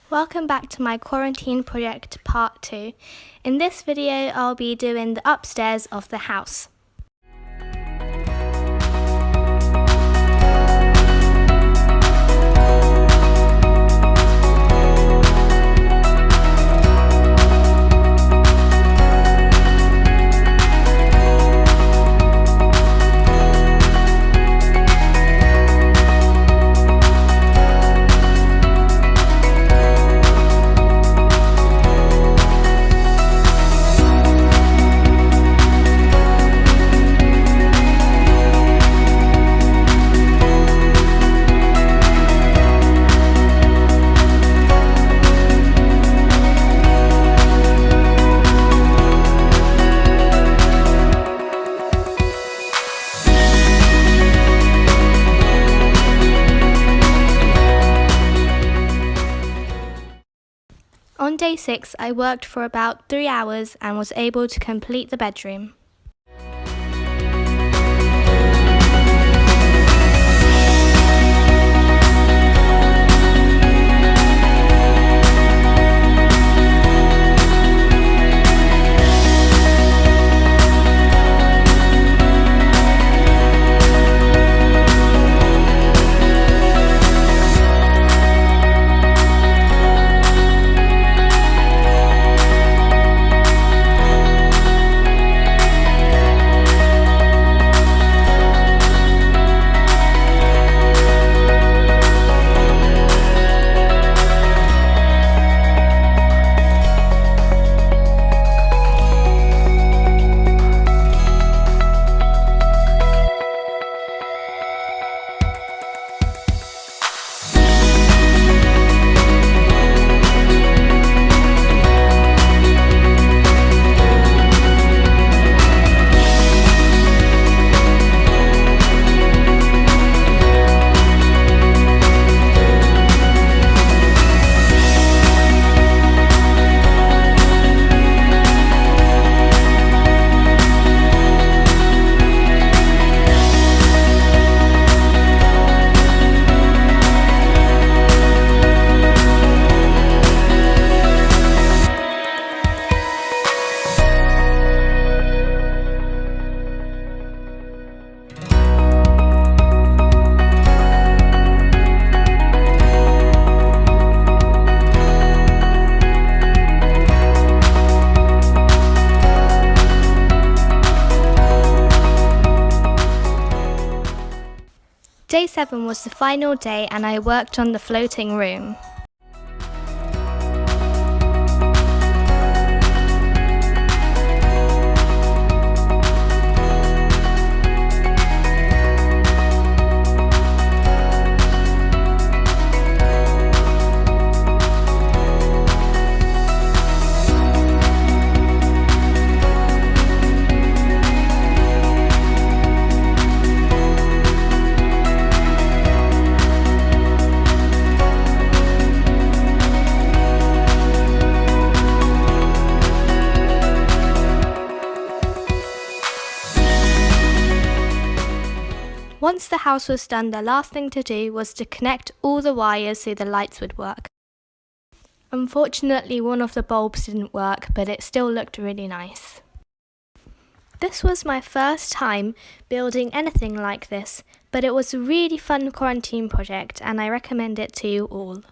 Welcome back to my quarantine project part 2. In this video I'll be doing the upstairs of the house. On day 6, I worked for about 3 hours and was able to complete the bedroom. Day 7 was the final day and I worked on the floating room. Once the house was done, the last thing to do was to connect all the wires so the lights would work. Unfortunately, one of the bulbs didn't work, but it still looked really nice. This was my first time building anything like this, but it was a really fun quarantine project and I recommend it to you all.